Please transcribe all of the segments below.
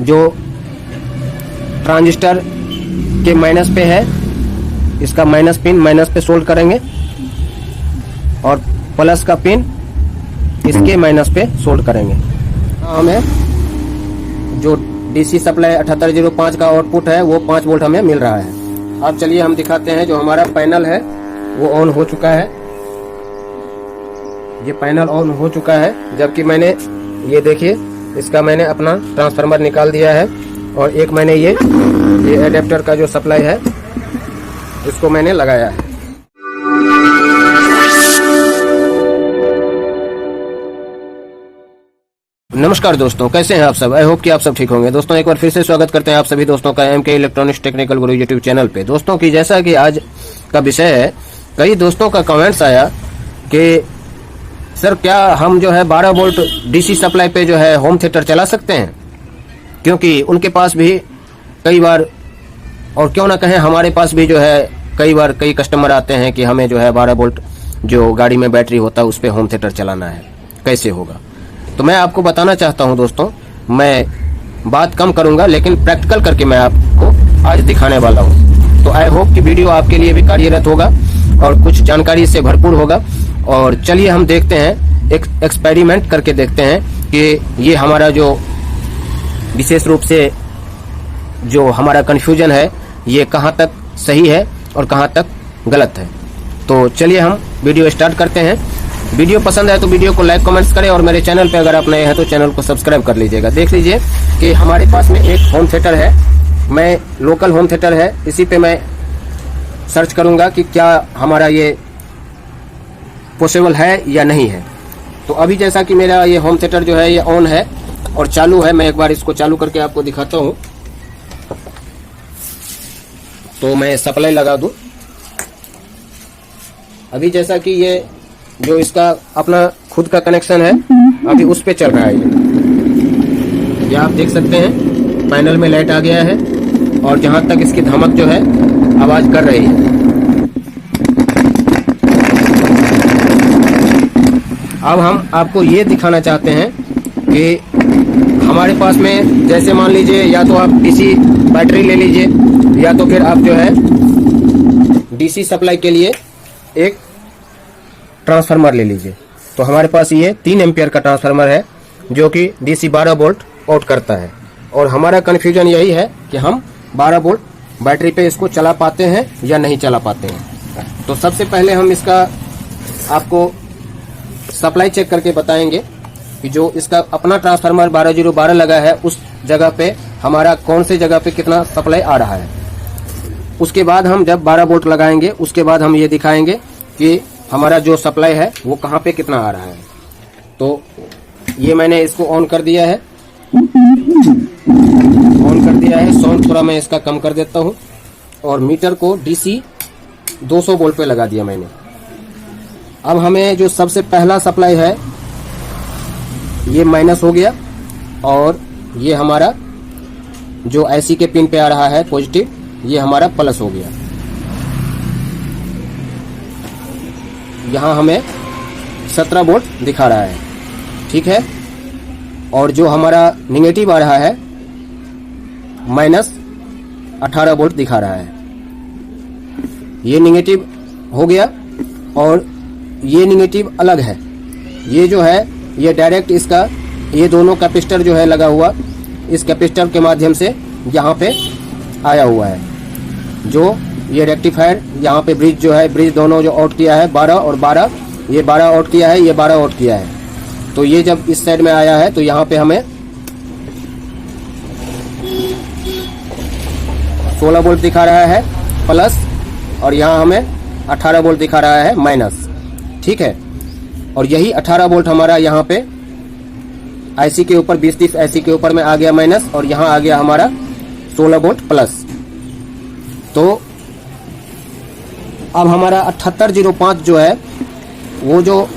जो ट्रांजिस्टर के माइनस पे है, इसका माइनस पिन माइनस पे सोल्ड करेंगे और प्लस का पिन इसके माइनस पे सोल्ड करेंगे। हमें जो डीसी सप्लाई 7805 का आउटपुट है वो 5 वोल्ट हमें मिल रहा है। अब चलिए हम दिखाते हैं। जो हमारा पैनल है वो ऑन हो चुका है, ये पैनल ऑन हो चुका है, जबकि मैंने ये देखिए इसका मैंने अपना ट्रांसफार्मर निकाल दिया है और एक मैंने ये एडेप्टर का जो सप्लाई है इसको मैंने लगाया है। नमस्कार दोस्तों, कैसे हैं आप सब? आई होप कि आप सब ठीक होंगे। दोस्तों एक बार फिर से स्वागत करते हैं आप सभी दोस्तों का एमके इलेक्ट्रॉनिक्स टेक्निकल गुरु यूट्यूब चैनल पे। दोस्तों की जैसा कि आज का विषय है, कई दोस्तों का कमेंट्स आया कि सर क्या हम जो है 12 वोल्ट डीसी सप्लाई पे जो है होम थिएटर चला सकते हैं? क्योंकि उनके पास भी कई बार, और क्यों ना कहें हमारे पास भी जो है कई बार कई कस्टमर आते हैं कि हमें जो है 12 वोल्ट जो गाड़ी में बैटरी होता है उस पर होम थिएटर चलाना है, कैसे होगा? तो मैं आपको बताना चाहता हूं दोस्तों, मैं बात कम करूंगा लेकिन प्रैक्टिकल करके मैं आपको आज दिखाने वाला हूं। तो आई होप कि वीडियो आपके लिए भी कार्यरत होगा और कुछ जानकारी से भरपूर होगा। और चलिए हम देखते हैं, एक एक्सपेरिमेंट करके देखते हैं कि ये हमारा जो विशेष रूप से जो हमारा कंफ्यूजन है ये कहां तक सही है और कहां तक गलत है। तो चलिए हम वीडियो स्टार्ट करते हैं। वीडियो पसंद है तो वीडियो को लाइक कमेंट्स करें और मेरे चैनल पे अगर आप नए हैं तो चैनल को सब्सक्राइब कर लीजिएगा। देख लीजिए कि हमारे पास में एक होम थिएटर है, मैं लोकल होम थिएटर है, इसी पे मैं सर्च करूंगा कि क्या हमारा ये पॉसिबल है या नहीं है। तो अभी जैसा कि मेरा ये होम थिएटर जो है ये ऑन है और चालू है, मैं एक बार इसको चालू करके आपको दिखाता हूँ। तो मैं सप्लाई लगा दूं। अभी जैसा कि ये जो इसका अपना खुद का कनेक्शन है अभी उस पे चल रहा है। ये आप देख सकते हैं पैनल में लाइट आ गया है और जहां तक इसकी धमक जो है आवाज कर रही है। अब हम आपको ये दिखाना चाहते हैं कि हमारे पास में जैसे मान लीजिए या तो आप डीसी बैटरी ले लीजिए या तो फिर आप जो है डीसी सप्लाई के लिए एक ट्रांसफार्मर ले लीजिए। तो हमारे पास ये 3 एम्पियर का ट्रांसफार्मर है जो कि डीसी 12 वोल्ट आउट करता है। और हमारा कन्फ्यूजन यही है कि हम 12 वोल्ट बैटरी पे इसको चला पाते हैं या नहीं चला पाते हैं। तो सबसे पहले हम इसका आपको सप्लाई चेक करके बताएंगे कि जो इसका अपना ट्रांसफार्मर 12012 लगा है उस जगह पे हमारा कौन से जगह पे कितना सप्लाई आ रहा है। उसके बाद हम जब 12 वोल्ट लगाएंगे उसके बाद हम ये दिखाएंगे कि हमारा जो सप्लाई है वो कहाँ पे कितना आ रहा है। तो ये मैंने इसको ऑन कर दिया है, साउंड थोड़ा मैं इसका कम कर देता हूँ और मीटर को डीसी 200 वोल्ट पे लगा दिया मैंने। अब हमें जो सबसे पहला सप्लाई है ये माइनस हो गया और ये हमारा जो आईसी के पिन पे आ रहा है पॉजिटिव, ये हमारा प्लस हो गया। यहाँ हमें 17 वोल्ट दिखा रहा है, ठीक है। और जो हमारा निगेटिव आ रहा है माइनस 18 वोल्ट दिखा रहा है। ये निगेटिव हो गया और ये निगेटिव अलग है। ये जो है ये डायरेक्ट इसका ये दोनों कैपेसिटर जो है लगा हुआ, इस कैपेसिटर के माध्यम से यहाँ पे आया हुआ है। जो ये रेक्टिफायर यहाँ पे ब्रिज जो है, ब्रिज दोनों जो आउट किया है 12 और 12, ये 12 आउट किया है, ये 12 आउट किया है। तो ये जब इस साइड में आया है तो यहाँ पे हमें 16 वोल्ट दिखा रहा है प्लस और यहाँ हमें 18 वोल्ट दिखा रहा है माइनस, ठीक है। और यही 18 वोल्ट हमारा यहाँ पे आईसी के ऊपर 20-30 आईसी के ऊपर में आ गया माइनस और यहाँ आ गया हमारा 16 वोल्ट प्लस। तो अब हमारा 7805 जो है वो जो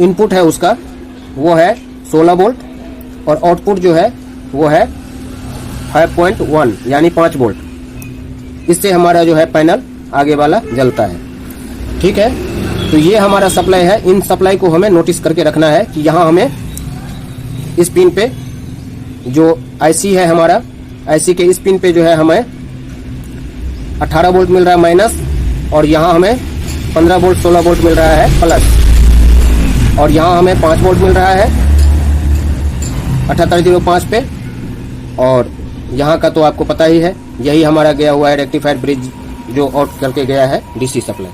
इनपुट है उसका वो है 16 वोल्ट और आउटपुट जो है वो है 5.1 यानी 5 वोल्ट। इससे हमारा जो है पैनल आगे वाला जलता है, ठीक है। तो ये हमारा सप्लाई है। इन सप्लाई को हमें नोटिस करके रखना है कि यहाँ हमें इस पिन पे जो आईसी है हमारा, आईसी के इस पिन पे जो है हमें 18 वोल्ट मिल रहा है माइनस, और यहाँ हमें 15 वोल्ट 16 वोल्ट मिल रहा है प्लस, और यहाँ हमें 5 वोल्ट मिल रहा है 7805 पे। और यहाँ का तो आपको पता ही है, यही हमारा गया हुआ है रेक्टिफाइड ब्रिज जो आउट करके गया है डीसी सप्लाई।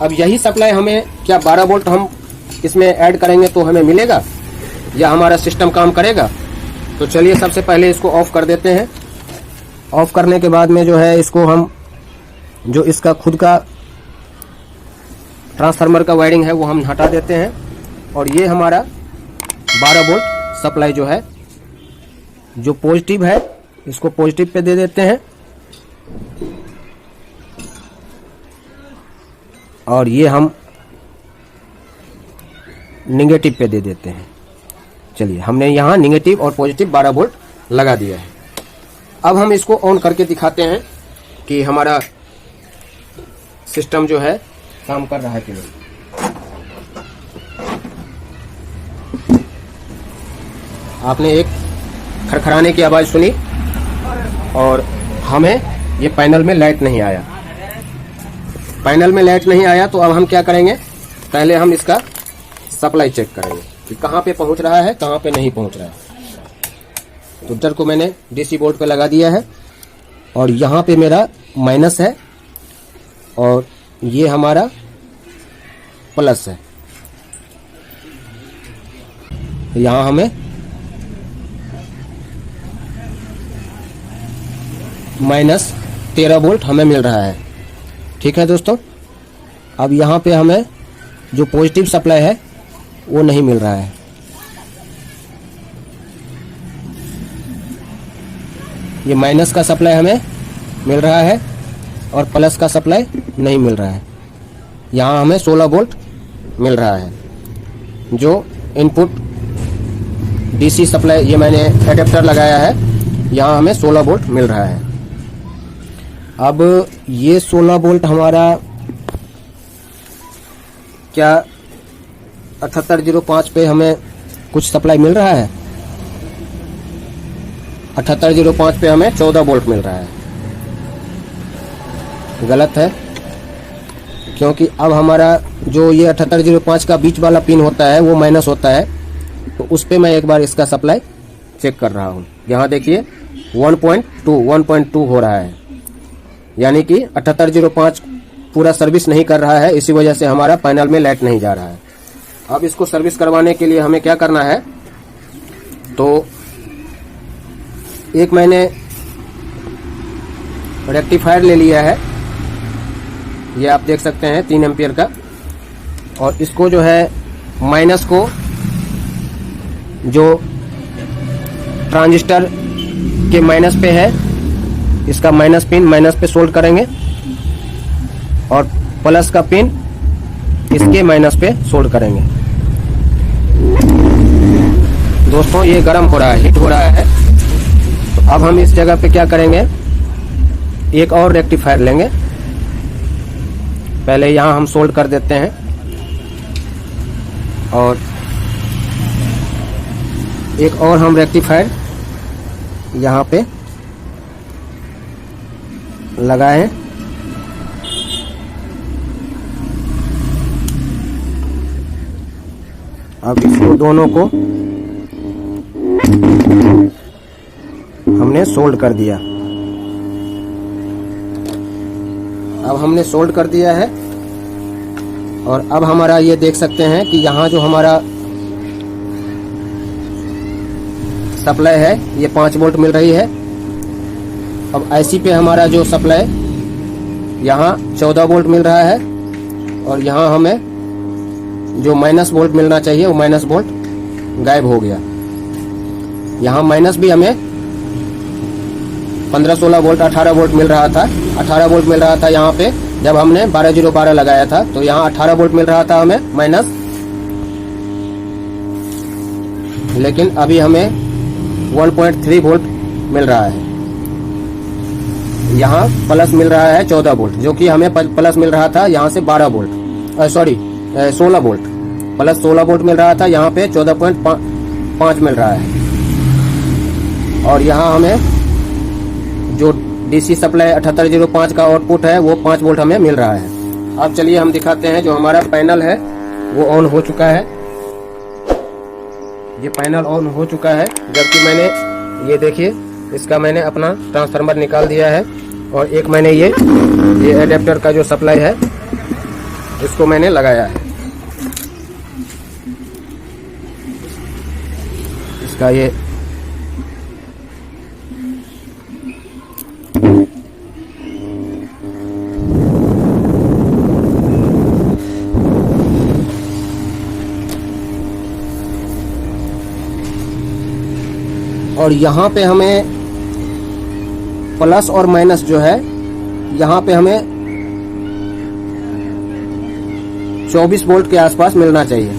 अब यही सप्लाई हमें क्या 12 वोल्ट हम इसमें ऐड करेंगे तो हमें मिलेगा या हमारा सिस्टम काम करेगा? तो चलिए सबसे पहले इसको ऑफ कर देते हैं। ऑफ करने के बाद में जो है इसको हम जो इसका खुद का ट्रांसफार्मर का वायरिंग है वो हम हटा देते हैं, और ये हमारा 12 वोल्ट सप्लाई जो है जो पॉजिटिव है इसको पॉजिटिव पे दे देते हैं, और ये हम निगेटिव पे दे देते हैं। चलिए हमने यहाँ निगेटिव और पॉजिटिव 12 वोल्ट लगा दिया है। अब हम इसको ऑन करके दिखाते हैं कि हमारा सिस्टम जो है काम कर रहा है कि नहीं। आपने एक खड़खड़ाने की आवाज सुनी और हमें ये पैनल में लाइट नहीं आया। पैनल में लाइट नहीं आया तो अब हम क्या करेंगे, पहले हम इसका सप्लाई चेक करेंगे कि कहाँ पे पहुंच रहा है कहाँ पे नहीं पहुंच रहा है। तो मीटर को मैंने डीसी बोर्ड पे लगा दिया है, और यहाँ पे मेरा माइनस है और ये हमारा प्लस है। यहाँ हमें माइनस 13 वोल्ट हमें मिल रहा है। ठीक है दोस्तों, अब यहाँ पे हमें जो पॉजिटिव सप्लाई है वो नहीं मिल रहा है। ये माइनस का सप्लाई हमें मिल रहा है और प्लस का सप्लाई नहीं मिल रहा है। यहाँ हमें 16 वोल्ट मिल रहा है जो इनपुट डीसी सप्लाई, ये मैंने एडेप्टर लगाया है, यहाँ हमें 16 वोल्ट मिल रहा है। अब ये 16 वोल्ट हमारा क्या 7805 पे हमें कुछ सप्लाई मिल रहा है? 7805 पे हमें 14 वोल्ट मिल रहा है। गलत है, क्योंकि अब हमारा जो ये 7805 का बीच वाला पिन होता है वो माइनस होता है, तो उस पे मैं एक बार इसका सप्लाई चेक कर रहा हूँ। यहाँ देखिए 1.2 हो रहा है, यानी कि 7805 पूरा सर्विस नहीं कर रहा है, इसी वजह से हमारा पैनल में लाइट नहीं जा रहा है। अब इसको सर्विस करवाने के लिए हमें क्या करना है, तो एक मैंने रेक्टिफायर ले लिया है, ये आप देख सकते हैं 3 एम्पियर का, और इसको जो है माइनस को जो ट्रांजिस्टर के माइनस पे है इसका माइनस पिन माइनस पे सोल्ड करेंगे, और प्लस का पिन इसके माइनस पे सोल्ड करेंगे। दोस्तों ये गर्म हो रहा है, हीट हो रहा है, तो अब हम इस जगह पे क्या करेंगे, एक और रेक्टिफायर लेंगे। पहले यहाँ हम सोल्ड कर देते हैं, और एक और हम रेक्टिफायर यहाँ पे लगाएं। अब इसको दोनों को हमने सोल्ड कर दिया। अब हमने सोल्ड कर दिया है, और अब हमारा ये देख सकते हैं कि यहाँ जो हमारा सप्लाई है ये 5 वोल्ट मिल रही है। अब आईसी पे हमारा जो सप्लाई यहाँ 14 वोल्ट मिल रहा है, और यहाँ हमें जो माइनस वोल्ट मिलना चाहिए वो माइनस वोल्ट गायब हो गया। यहाँ माइनस भी हमें 15-16 वोल्ट 18 वोल्ट मिल रहा था। 18 वोल्ट मिल रहा था यहाँ पे जब हमने 12012 लगाया था, तो यहाँ 18 वोल्ट मिल रहा था हमें माइनस, लेकिन अभी हमें 1.3 वोल्ट मिल रहा है। यहाँ प्लस मिल रहा है 14 वोल्ट, जो कि हमें प्लस मिल रहा था यहाँ से 12 वोल्ट, 16 वोल्ट, प्लस 16 वोल्ट मिल रहा था, यहाँ पे 14.5 मिल रहा है। और यहाँ हमें जो डीसी सप्लाई 7805 का आउटपुट है वो 5 वोल्ट हमें मिल रहा है। अब चलिए हम दिखाते हैं, जो हमारा पैनल है वो ऑन हो चुका है। ये पैनल ऑन हो चुका है, जबकि मैंने ये देखिए इसका मैंने अपना ट्रांसफार्मर निकाल दिया है और एक मैंने ये एडेप्टर का जो सप्लाई है इसको मैंने लगाया है। इसका ये और यहाँ पे हमें प्लस और माइनस जो है, यहाँ पे हमें 24 वोल्ट के आसपास मिलना चाहिए,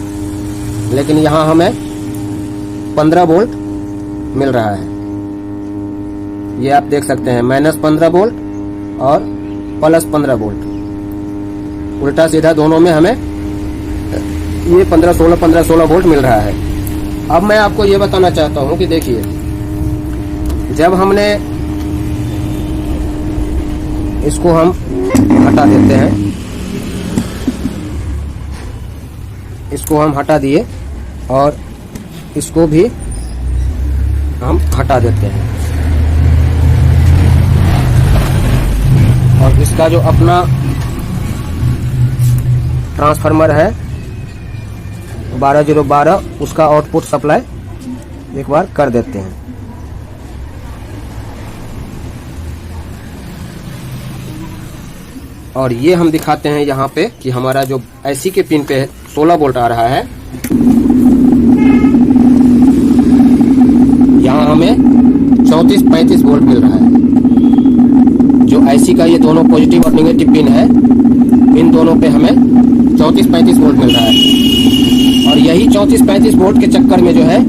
लेकिन यहाँ हमें 15 वोल्ट मिल रहा है। ये आप देख सकते हैं, -15 वोल्ट और +15 वोल्ट, उल्टा सीधा दोनों में हमें ये 15-16 वोल्ट मिल रहा है। अब मैं आपको ये बताना चाहता हूँ कि देखिए, जब हमने इसको हम हटा देते हैं, इसको हम हटा दिए और इसको भी हम हटा देते हैं, और इसका जो अपना ट्रांसफार्मर है 12012 उसका आउटपुट सप्लाई एक बार कर देते हैं। और ये हम दिखाते हैं यहाँ पे कि हमारा जो एसी के पिन पे 16 वोल्ट आ रहा है, यहाँ हमें 34-35 वोल्ट मिल रहा है। जो एसी का ये दोनों पॉजिटिव और नेगेटिव पिन है, इन दोनों पे हमें 34-35 वोल्ट मिल रहा है। और यही 34-35 वोल्ट के चक्कर में जो है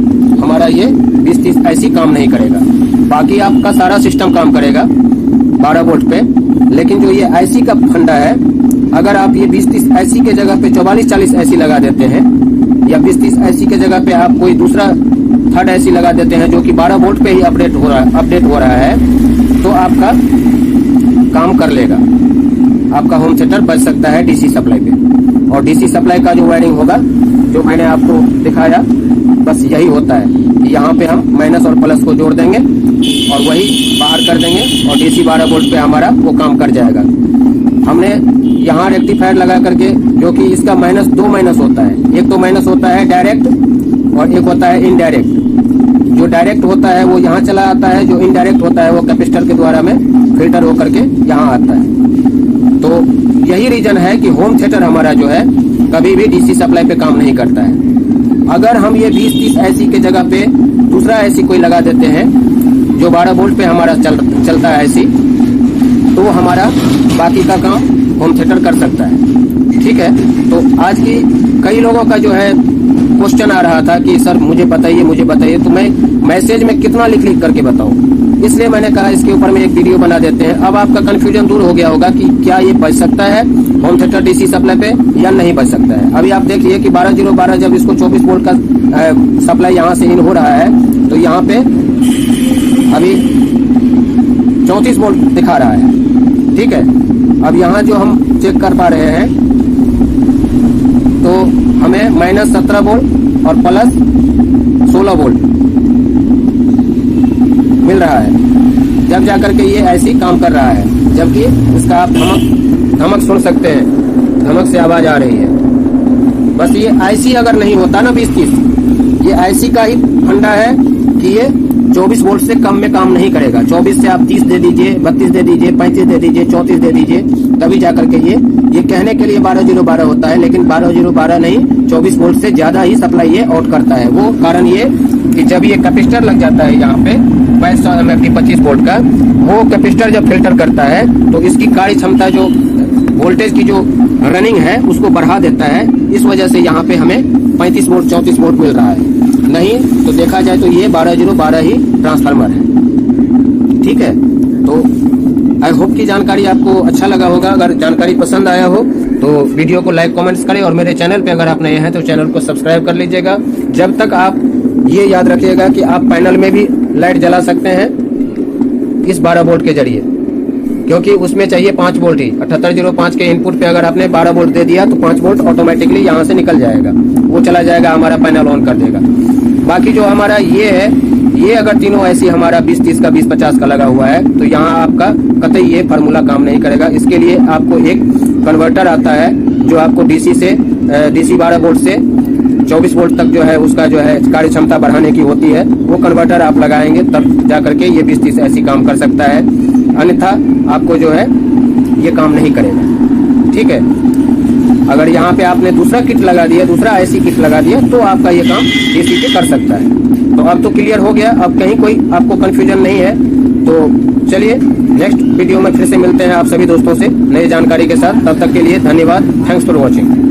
हमारा ये 20-30 एसी काम नहीं करेगा। बाकी आपका सारा सिस्टम काम करेगा 12 वोल्ट पे, लेकिन जो ये आईसी का फंडा है, अगर आप ये 20-30 आईसी के जगह पे 44-40 आईसी लगा देते हैं, या 20-30 आईसी के जगह पे आप कोई दूसरा थर्ड आईसी लगा देते हैं जो कि 12 वोल्ट पे ही अपडेट हो रहा है, तो आपका काम कर लेगा। आपका होम थिएटर बच सकता है डीसी सप्लाई पे। और डीसी सप्लाई का जो वायरिंग होगा, जो मैंने आपको दिखाया, बस यही होता है। यहाँ पे हम माइनस और प्लस को जोड़ देंगे और वही बाहर कर देंगे और डीसी 12 वोल्ट पे हमारा वो काम कर जाएगा। हमने यहाँ रेक्टिफायर लगा करके, जो कि इसका -2 माइनस होता है, एक तो माइनस होता है डायरेक्ट और एक होता है इनडायरेक्ट। जो डायरेक्ट होता है वो यहाँ चला आता है, जो इनडायरेक्ट होता है वो कैपेसिटर के द्वारा में फिल्टर होकर के यहाँ आता है। तो यही रीजन है कि होम थिएटर हमारा जो है कभी भी डीसी सप्लाई पे काम नहीं करता है। अगर हम ये 20-30 एसी के जगह पे दूसरा एसी कोई लगा देते हैं जो 12 वोल्ट पे हमारा चलता है एसी, तो हमारा बाकी का काम होम थिएटर कर सकता है। ठीक है, तो आज की कई लोगों का जो है क्वेश्चन आ रहा था कि सर मुझे बताइए, तो मैं मैसेज में कितना लिख करके बताऊं, इसलिए मैंने कहा इसके ऊपर में एक वीडियो बना देते हैं। अब आपका कंफ्यूजन दूर हो गया होगा कि क्या ये बच सकता है होम थिएटर डीसी सप्लाई पे या नहीं बच सकता है। अभी आप देखिए कि 12-0-12 जब इसको 24 वोल्ट का सप्लाई यहाँ से इन हो रहा है, तो यहाँ पे अभी 34 वोल्ट दिखा रहा है। ठीक है, अब यहाँ जो हम चेक कर पा रहे हैं, तो हमें -17 वोल्ट और +16 वोल्ट मिल रहा है, जब जाकर के ये ऐसी काम कर रहा है। जबकि इसका आप धमक सुन सकते हैं, धमक से आवाज आ रही है। बस ये आईसी अगर नहीं होता ना 20-30, ये आईसी का ही फंडा है कि ये 24 वोल्ट से कम में काम नहीं करेगा। 24 से आप 30 दे दीजिए, 32 दे दीजिए, 35 दे दीजिए, 34 दे दीजिए, तभी जाकर के ये कहने के लिए 12-0-12 होता है, लेकिन 12-0-12 नहीं, 24 वोल्ट से ज्यादा ही सप्लाई ये आउट करता है। वो कारण ये कि जब ये कैपेसिटर लग जाता है यहाँ पे 2200 mF 25 वोल्ट का, वो कैपेसिटर जब फिल्टर करता है तो इसकी कार्य क्षमता, जो वोल्टेज की जो रनिंग है, उसको बढ़ा देता है। इस वजह से यहाँ पे हमें 35 वोल्ट 34 वोल्ट मिल रहा है। नहीं तो देखा जाए तो ये 12-0-12 ही ट्रांसफार्मर है। ठीक है, तो आई होप की जानकारी आपको अच्छा लगा होगा। अगर जानकारी पसंद आया हो तो वीडियो को लाइक कमेंट्स करें, और मेरे चैनल पे अगर आप नए हैं तो चैनल को सब्सक्राइब कर लीजिएगा। जब तक आप ये याद रखिएगा कि आप पैनल में भी लाइट जला सकते हैं इस 12 वोल्ट के जरिए, क्योंकि उसमें चाहिए 5 वोल्ट ही। 7805 के इनपुट पे अगर आपने 12 वोल्ट दे दिया तो 5 वोल्ट ऑटोमेटिकली यहाँ से निकल जाएगा, वो चला जाएगा, हमारा पैनल ऑन कर देगा। बाकी जो हमारा ये है, ये अगर तीनों ऐसी हमारा 20-30 का 20-50 का लगा हुआ है तो यहाँ आपका कतई ये फार्मूला काम नहीं करेगा। इसके लिए आपको एक कन्वर्टर आता है जो आपको डीसी 12 वोल्ट से 24 वोल्ट तक जो है उसका जो है कार्य क्षमता बढ़ाने की होती है। वो कन्वर्टर आप लगाएंगे तब जा करके ये 20-30 ऐसी काम कर सकता है, अन्यथा आपको जो है ये काम नहीं करेगा। ठीक है, अगर यहाँ पे आपने दूसरा किट लगा दिया, दूसरा ऐसी किट लगा दिया तो आपका ये काम डीसी पे कर सकता है। तो अब तो क्लियर हो गया, अब कहीं कोई आपको कंफ्यूजन नहीं है। तो चलिए नेक्स्ट वीडियो में फिर से मिलते हैं आप सभी दोस्तों से नई जानकारी के साथ। तब तक के लिए धन्यवाद। Thanks for watching.